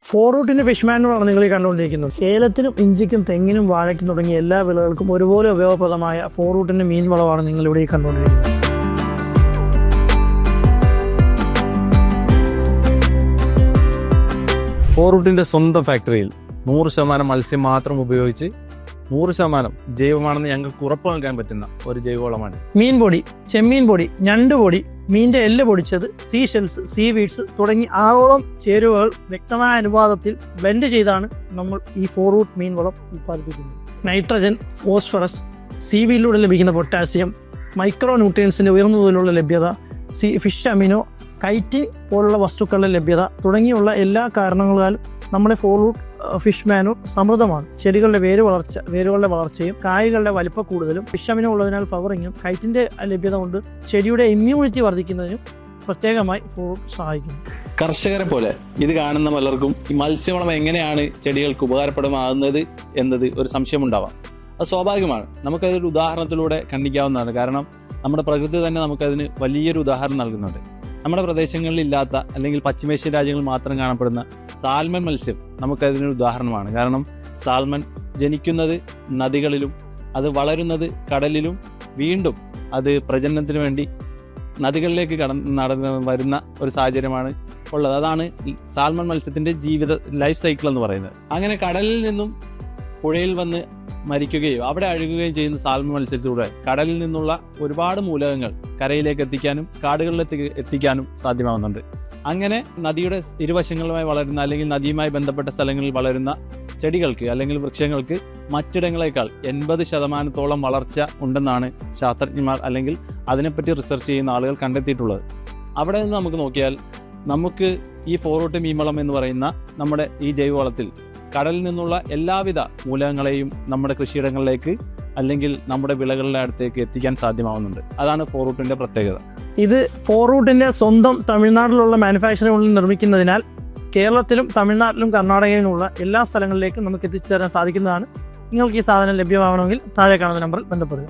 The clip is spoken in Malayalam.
ഫോറൂട്ടിൻ്റെ ഫിഷ് മാനുവലാണ് നിങ്ങൾ ഈ കണ്ടുകൊണ്ടിരിക്കുന്നത്. ഏലത്തിനും ഇഞ്ചിക്കും തെങ്ങിനും വാഴയ്ക്കും തുടങ്ങിയ എല്ലാ വിളകൾക്കും ഒരുപോലെ ഉപയോഗപ്രദമായ ഫോറൂട്ടിൻ്റെ മീൻ വളമാണ് നിങ്ങളിവിടെ ഈ കണ്ടുകൊണ്ടിരിക്കുന്നത്. ഫോറൂട്ടിൻ്റെ സ്വന്തം ഫാക്ടറിയിൽ 100% മത്സ്യം മാത്രം ഉപയോഗിച്ച് 100% ജൈവമാണെന്ന് ഞങ്ങൾക്ക് ഉറപ്പ് നൽകാൻ പറ്റുന്ന ഒരു ജൈവവളമാണ്. മീൻ പൊടി, ചെമ്മീൻ പൊടി, ഞണ്ട് പൊടി, മീൻ്റെ എല്ല് പൊടിച്ചത്, സീ ഷെൽസ്, സീ വീഡ്സ് തുടങ്ങി 6ഓളം ചേരുവകൾ വ്യക്തമായ അനുപാതത്തിൽ ബ്ലെൻഡ് ചെയ്താണ് നമ്മൾ ഈ ഫോറൂട്ട് മീൻ വളം ഉൽപ്പാദിപ്പിക്കുന്നത്. നൈട്രജൻ, ഫോസ്ഫറസ്, സീവീഡിലൂടെ ലഭിക്കുന്ന പൊട്ടാസ്യം, മൈക്രോ ന്യൂട്രിയൻസിൻ്റെ ഉയർന്ന തോതിലുള്ള ലഭ്യത, ഫിഷ് അമിനോ, കൈറ്റിൻ പോലുള്ള വസ്തുക്കളുടെ ലഭ്യത തുടങ്ങിയുള്ള എല്ലാ കാരണങ്ങളാലും നമ്മുടെ ഫോറൂട്ട് ഫിഷ് മാനുവൽ സമൃദ്ധമാണ്. ചെടികളുടെ വേരുകളുടെ വളർച്ചയും കായകളുടെ വലിപ്പ കൂടുതലും ഫിഷ് അമിനോ ഉള്ളതിനാൽ ഫ്ലവറിങ്ങും കൈറ്റിൻ്റെ ലഭ്യത കൊണ്ട് ചെടിയുടെ ഇമ്മ്യൂണിറ്റി വർദ്ധിക്കുന്നതിനും പ്രത്യേകമായി ഫോറൂട്ട് സഹായിക്കുന്നു. കർഷകരെ പോലെ ഇത് കാണുന്ന പലർക്കും ഈ മത്സ്യവളം എങ്ങനെയാണ് ചെടികൾക്ക് ഉപകാരപ്രദമാകുന്നത് എന്നത് ഒരു സംശയമുണ്ടാവാം. അത് സ്വാഭാവികമാണ്. നമുക്കതൊരു ഉദാഹരണത്തിലൂടെ കണ്ടിക്കാവുന്നതാണ്. കാരണം നമ്മുടെ പ്രകൃതി തന്നെ നമുക്കതിന് വലിയൊരു ഉദാഹരണം നൽകുന്നുണ്ട്. നമ്മുടെ പ്രദേശങ്ങളിൽ ഇല്ലാത്ത അല്ലെങ്കിൽ പശ്ചിമേഷ്യൻ രാജ്യങ്ങളിൽ മാത്രം കാണപ്പെടുന്ന സാൽമൺ മത്സ്യം നമുക്കതിനൊരു ഉദാഹരണമാണ്. കാരണം സാൽമൺ ജനിക്കുന്നത് നദികളിലും അത് വളരുന്നത് കടലിലും വീണ്ടും അത് പ്രജനനത്തിന് വേണ്ടി നദികളിലേക്ക് വരുന്ന ഒരു സാഹചര്യമാണ് ഉള്ളത്. അതാണ് സാൽമൺ മത്സ്യത്തിൻ്റെ ലൈഫ് സൈക്കിൾ എന്ന് പറയുന്നത്. അങ്ങനെ കടലിൽ നിന്നും പുഴയിൽ വന്ന് മരിക്കുകയും അവിടെ അഴുകുകയും ചെയ്യുന്ന സാൽമൺ മത്സ്യത്തിലൂടെ കടലിൽ നിന്നുള്ള ഒരുപാട് മൂലകങ്ങൾ കരയിലേക്ക് എത്തിക്കാനും കാടുകളിലേക്ക് എത്തിക്കാനും സാധ്യമാകുന്നുണ്ട്. അങ്ങനെ നദിയുടെ ഇരുവശങ്ങളുമായി വളരുന്ന അല്ലെങ്കിൽ നദിയുമായി ബന്ധപ്പെട്ട സ്ഥലങ്ങളിൽ വളരുന്ന ചെടികൾക്ക് അല്ലെങ്കിൽ വൃക്ഷങ്ങൾക്ക് മറ്റിടങ്ങളെക്കാൾ 80% വളർച്ച ഉണ്ടെന്നാണ് ശാസ്ത്രജ്ഞന്മാർ അല്ലെങ്കിൽ അതിനെപ്പറ്റി റിസർച്ച് ചെയ്യുന്ന ആളുകൾ കണ്ടെത്തിയിട്ടുള്ളത്. അവിടെ നിന്ന് നമുക്ക് നോക്കിയാൽ നമുക്ക് ഈ ഫോറൂട്ട് മീൻവളം എന്ന് പറയുന്ന നമ്മുടെ ഈ ജൈവവളത്തിൽ കടലിൽ നിന്നുള്ള എല്ലാവിധ മൂലകങ്ങളെയും നമ്മുടെ കൃഷിയിടങ്ങളിലേക്ക് അല്ലെങ്കിൽ നമ്മുടെ വിളകളുടെ അടുത്തേക്ക് എത്തിക്കാൻ സാധ്യമാവുന്നുണ്ട്. അതാണ് ഫോറൂട്ടിൻ്റെ പ്രത്യേകത. ഇത് ഫോറൂട്ടിൻ്റെ സ്വന്തം തമിഴ്നാട്ടിലുള്ള മാനുഫാക്ചറിംഗുകളിൽ നിർമ്മിക്കുന്നതിനാൽ കേരളത്തിലും തമിഴ്നാട്ടിലും കർണാടകയിലുമുള്ള എല്ലാ സ്ഥലങ്ങളിലേക്കും നമുക്ക് എത്തിച്ചേരാൻ സാധിക്കുന്നതാണ്. നിങ്ങൾക്ക് ഈ സാധനം ലഭ്യമാകണമെങ്കിൽ താഴെ കാണുന്ന നമ്പറിൽ ബന്ധപ്പെടുക.